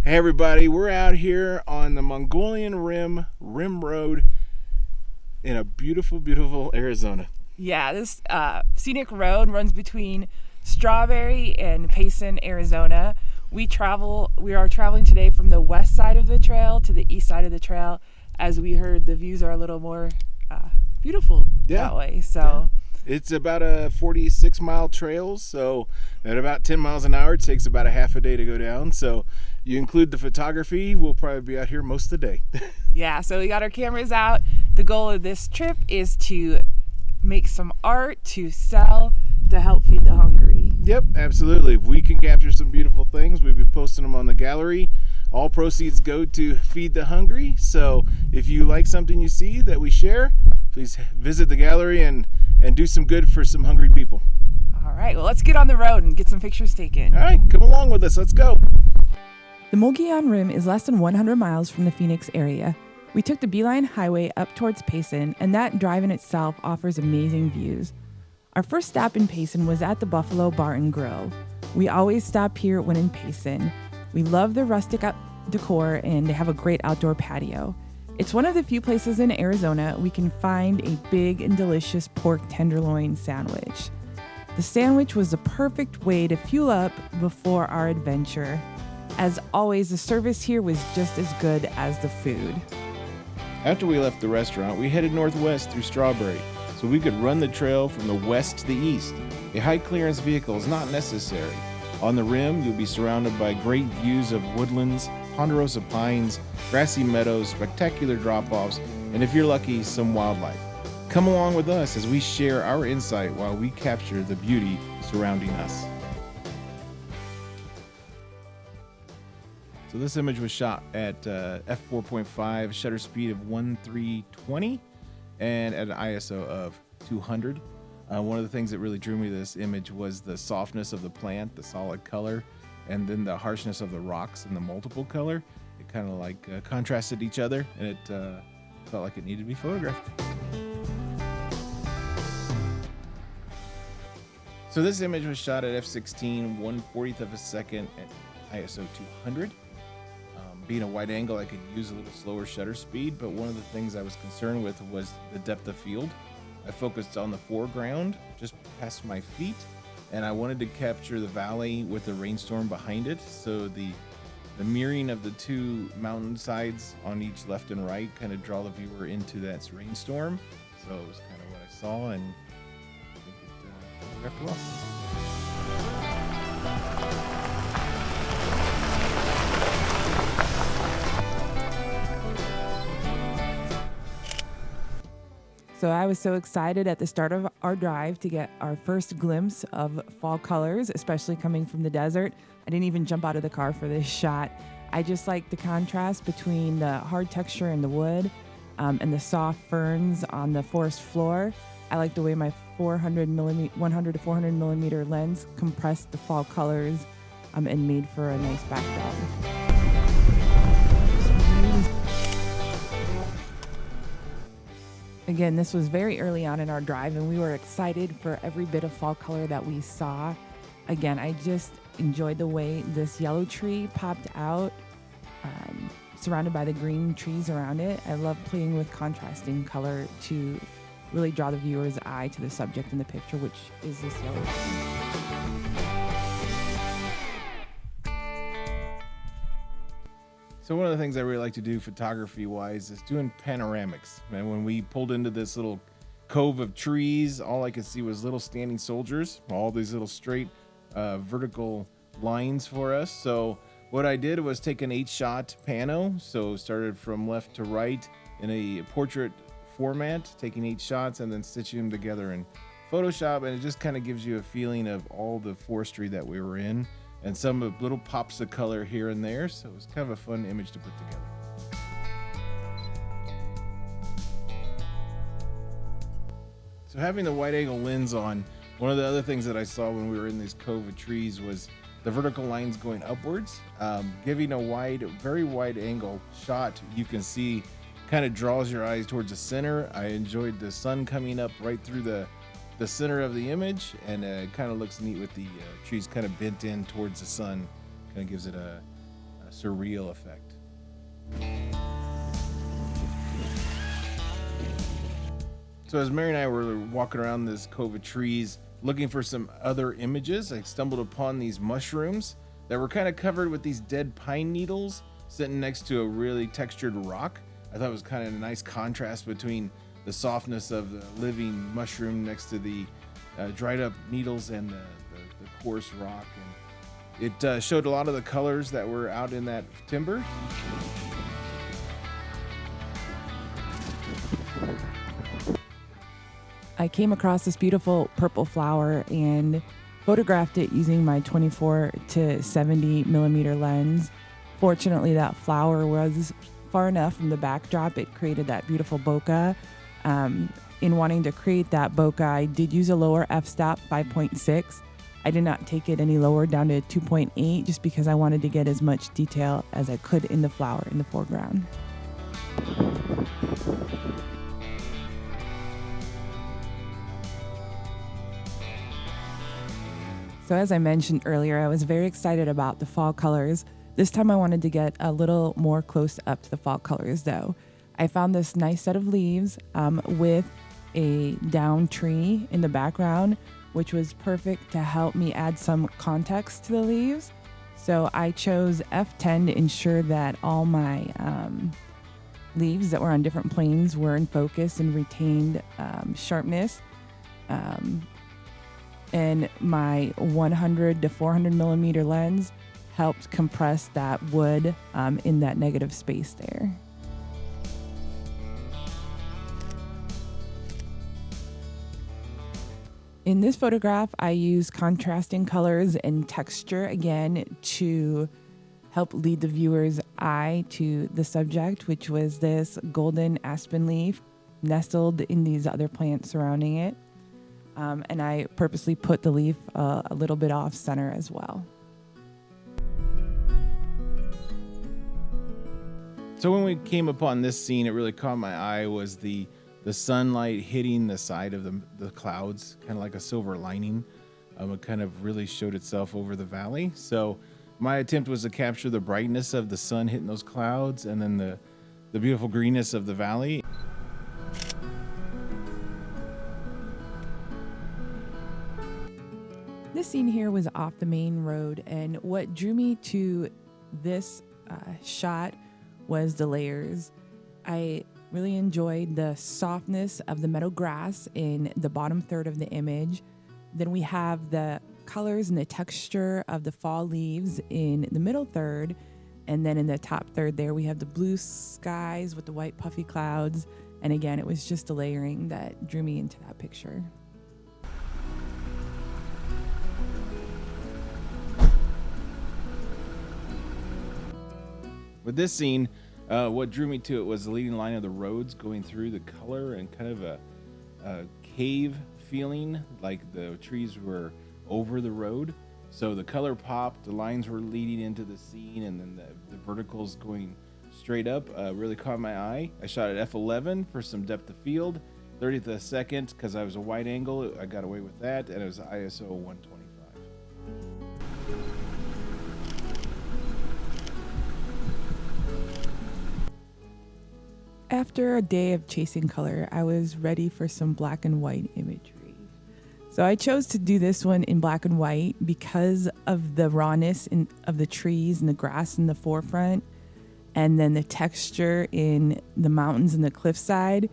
Hey everybody, we're out here on the Mogollon Rim Road in a beautiful, beautiful Arizona. Yeah, this scenic road runs between Strawberry and Payson, Arizona. We are traveling today from the west side of the trail to the east side of the trail. As we heard, the views are a little more beautiful that way. So it's about a 46-mile trail, so at about 10 miles an hour, it takes about a half a day to go down. So you include the photography, we'll probably be out here most of the day. Yeah, so we got our cameras out. The goal of this trip is to make some art to sell to help feed the hungry. Yep, absolutely. If we can capture some beautiful things, we'll be posting them on the gallery. All proceeds go to feed the hungry. So if you like something you see that we share, please visit the gallery and do some good for some hungry people. All right, well, let's get on the road and get some pictures taken. All right, come along with us. Let's go. The Mogollon Rim is less than 100 miles from the Phoenix area. We took the Beeline Highway up towards Payson, and that drive in itself offers amazing views. Our first stop in Payson was at the Buffalo Bar and Grill. We always stop here when in Payson. We love the rustic decor, and they have a great outdoor patio. It's one of the few places in Arizona we can find a big and delicious pork tenderloin sandwich. The sandwich was the perfect way to fuel up before our adventure. As always, the service here was just as good as the food. After we left the restaurant, we headed northwest through Strawberry so we could run the trail from the west to the east. A high clearance vehicle is not necessary. On the rim, you'll be surrounded by great views of woodlands, ponderosa pines, grassy meadows, spectacular drop-offs, and if you're lucky, some wildlife. Come along with us as we share our insight while we capture the beauty surrounding us. So this image was shot at f4.5, shutter speed of 1:320, and at an ISO of 200. One of the things that really drew me to this image was the softness of the plant, the solid color, and then the harshness of the rocks and the multiple color. It kind of like contrasted each other, and it felt like it needed to be photographed. So this image was shot at f16, 1/40th of a second at ISO 200. Being a wide angle, I could use a little slower shutter speed, but one of the things I was concerned with was the depth of field. I focused on the foreground, just past my feet, and I wanted to capture the valley with the rainstorm behind it, so the mirroring of the two mountain sides on each left and right kind of draw the viewer into that rainstorm. So it was kind of what I saw, and I think it photographed well. So I was so excited at the start of our drive to get our first glimpse of fall colors, especially coming from the desert. I didn't even jump out of the car for this shot. I just like the contrast between the hard texture in the wood and the soft ferns on the forest floor. I like the way my 100 to 400 millimeter lens compressed the fall colors and made for a nice backdrop. Again, this was very early on in our drive, and we were excited for every bit of fall color that we saw. Again, I just enjoyed the way this yellow tree popped out, surrounded by the green trees around it. I love playing with contrasting color to really draw the viewer's eye to the subject in the picture, which is this yellow tree. So one of the things I really like to do photography-wise is doing panoramics. And when we pulled into this little cove of trees, all I could see was little standing soldiers, all these little straight vertical lines for us. So what I did was take an 8-shot pano, so started from left to right in a portrait format, taking 8 shots and then stitching them together in Photoshop, and it just kind of gives you a feeling of all the forestry that we were in, and some of little pops of color here and there, so it was kind of a fun image to put together. So having the wide angle lens on, one of the other things that I saw when we were in these cove of trees was the vertical lines going upwards, giving a very wide angle shot. You can see kind of draws your eyes towards the center. I enjoyed the sun coming up right through the center of the image, and it kind of looks neat with the trees kind of bent in towards the sun. Kind of gives it a surreal effect. So as Mary and I were walking around this cove of trees looking for some other images, I stumbled upon these mushrooms that were kind of covered with these dead pine needles sitting next to a really textured rock. I thought it was kind of a nice contrast between the softness of the living mushroom next to the dried up needles and the coarse rock. And it showed a lot of the colors that were out in that timber. I came across this beautiful purple flower and photographed it using my 24 to 70 millimeter lens. Fortunately, that flower was far enough from the backdrop. It created that beautiful bokeh. In wanting to create that bokeh, I did use a lower f-stop, 5.6. I did not take it any lower, down to 2.8, just because I wanted to get as much detail as I could in the flower in the foreground. So as I mentioned earlier, I was very excited about the fall colors. This time I wanted to get a little more close up to the fall colors though. I found this nice set of leaves with a down tree in the background, which was perfect to help me add some context to the leaves. So I chose F10 to ensure that all my leaves that were on different planes were in focus and retained sharpness. And my 100 to 400 millimeter lens helped compress that wood in that negative space there. In this photograph, I use contrasting colors and texture again to help lead the viewer's eye to the subject, which was this golden aspen leaf nestled in these other plants surrounding it. And I purposely put the leaf a little bit off center as well. So when we came upon this scene, it really caught my eye was the sunlight hitting the side of the clouds, kind of like a silver lining. It kind of really showed itself over the valley. So my attempt was to capture the brightness of the sun hitting those clouds and then the beautiful greenness of the valley. This scene here was off the main road, and what drew me to this shot was the layers. I really enjoyed the softness of the meadow grass in the bottom third of the image. Then we have the colors and the texture of the fall leaves in the middle third, and then in the top third there we have the blue skies with the white puffy clouds. And again, it was just the layering that drew me into that picture. With this scene, what drew me to it was the leading line of the roads going through the color and kind of a cave feeling, like the trees were over the road. So the color popped, the lines were leading into the scene, and then the verticals going straight up really caught my eye. I shot at f11 for some depth of field, 30th of a second because I was a wide angle. I got away with that, and it was ISO 125. After a day of chasing color, I was ready for some black and white imagery. So I chose to do this one in black and white because of the rawness of the trees and the grass in the forefront, and then the texture in the mountains and the cliffside.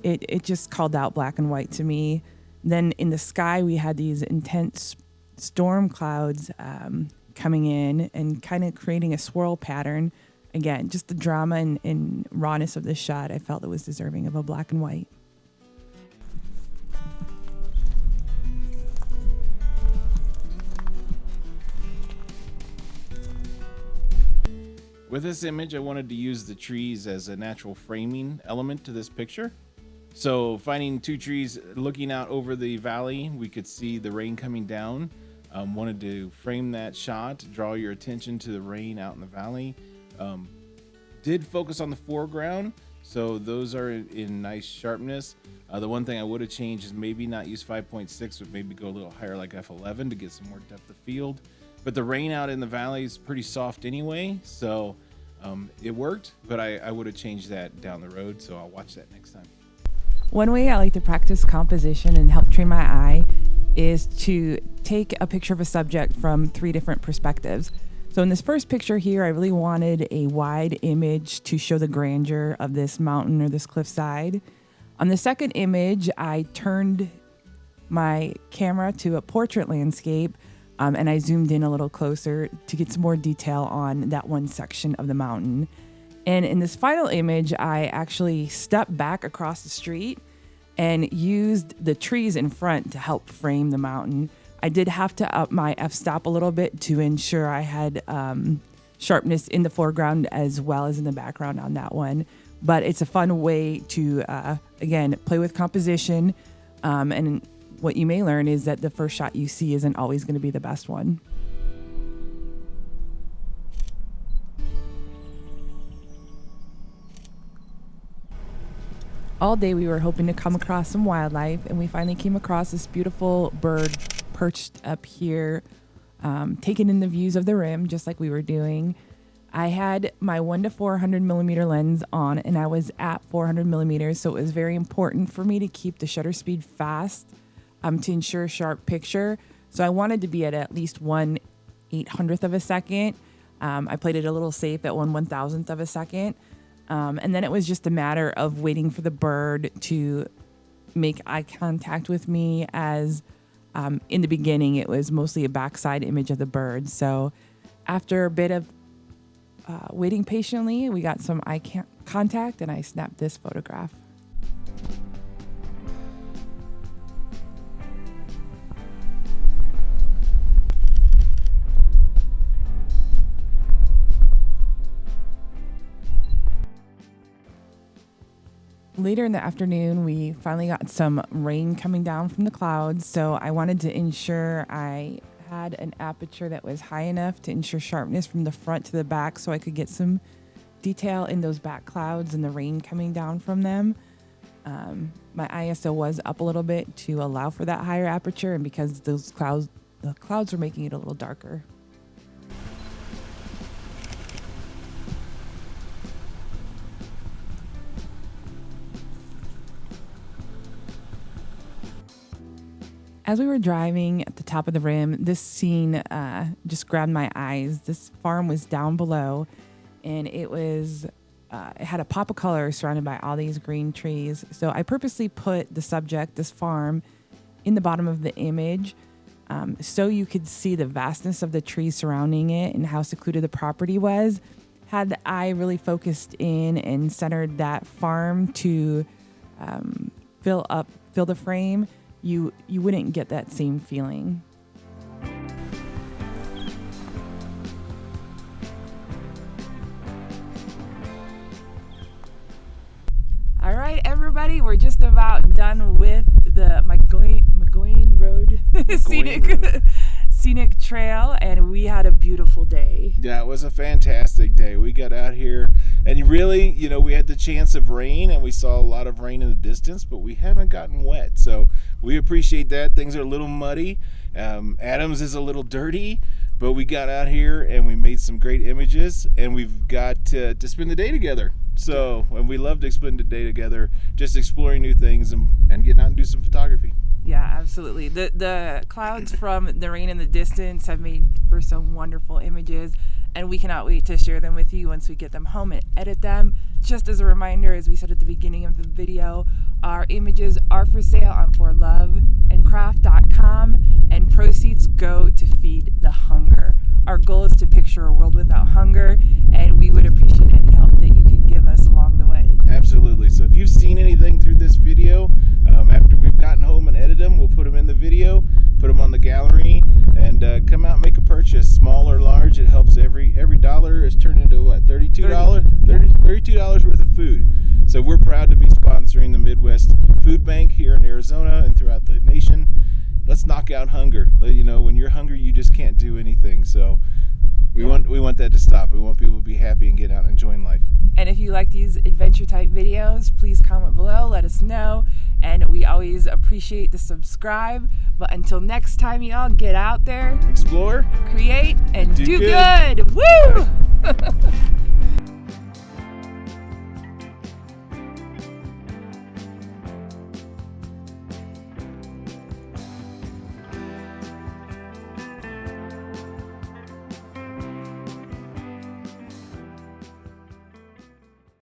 It just called out black and white to me. Then in the sky, we had these intense storm clouds coming in and kind of creating a swirl pattern. Again, just the drama and rawness of this shot, I felt it was deserving of a black and white. With this image, I wanted to use the trees as a natural framing element to this picture. So finding two trees looking out over the valley, we could see the rain coming down. Wanted to frame that shot, draw your attention to the rain out in the valley. Did focus on the foreground, so those are in nice sharpness. The one thing I would have changed is maybe not use 5.6, but maybe go a little higher like f11 to get some more depth of field. but the rain out in the valley is pretty soft anyway, so it worked, but I would have changed that down the road, so I'll watch that next time. One way I like to practice composition and help train my eye is to take a picture of a subject from 3 different perspectives. So in this first picture here, I really wanted a wide image to show the grandeur of this mountain or this cliffside. On the second image, I turned my camera to a portrait landscape, and I zoomed in a little closer to get some more detail on that one section of the mountain. And in this final image, I actually stepped back across the street and used the trees in front to help frame the mountain. I did have to up my f-stop a little bit to ensure I had sharpness in the foreground as well as in the background on that one. But it's a fun way to, again, play with composition. And what you may learn is that the first shot you see isn't always going to be the best one. All day we were hoping to come across some wildlife, and we finally came across this beautiful bird perched up here, taking in the views of the rim, just like we were doing. I had my 1 to 400 millimeter lens on, and I was at 400 millimeters, so it was very important for me to keep the shutter speed fast to ensure a sharp picture. So I wanted to be at least 1/800th of a second. I played it a little safe at 1/1000th of a second. And then it was just a matter of waiting for the bird to make eye contact with me, as in the beginning it was mostly a backside image of the bird. So after a bit of waiting patiently, we got some eye contact, and I snapped this photograph. Later in the afternoon, we finally got some rain coming down from the clouds, so I wanted to ensure I had an aperture that was high enough to ensure sharpness from the front to the back, so I could get some detail in those back clouds and the rain coming down from them. My ISO was up a little bit to allow for that higher aperture, and because the clouds were making it a little darker. As we were driving at the top of the rim, this scene just grabbed my eyes. This farm was down below, and it had a pop of color surrounded by all these green trees. So I purposely put the subject, this farm, in the bottom of the image so you could see the vastness of the trees surrounding it and how secluded the property was. Had the eye really focused in and centered that farm to fill the frame, you wouldn't get that same feeling. All right, everybody, we're just about done with the Mogollon Road Scenic Trail, and we had a beautiful day. Yeah, it was a fantastic day. We got out here, and really, we had the chance of rain, and we saw a lot of rain in the distance, but we haven't gotten wet, so we appreciate that. Things are a little muddy. Adams is a little dirty, but we got out here and we made some great images, and we've got to spend the day together. So, and we love to spend the day together, just exploring new things and getting out and do some photography. Yeah, absolutely. The clouds from the rain in the distance have made for some wonderful images, and we cannot wait to share them with you once we get them home and edit them. Just as a reminder, as we said at the beginning of the video, our images are for sale on forloveandcraft.com, and proceeds go to feed the hunger. Our goal is to picture a world without hunger, and we would appreciate any help that you can give us along the way. Absolutely. So if you've seen anything through this video, after we've gotten home and edited them, we'll put them in the video, put them on the gallery, and come out and make a purchase, small or large. It helps. Every dollar is turned into what, $32? $32 worth of food. So we're proud to be sponsoring the Midwest Food Bank here in Arizona and throughout the nation. Let's knock out hunger. When you're hungry, you just can't do anything. So we want that to stop. We want people to be happy and get out and enjoy life. And if you like these adventure type videos, please comment below, let us know. And we always appreciate the subscribe. But until next time, y'all, get out there, Explore, create, and do do good. good. Woo!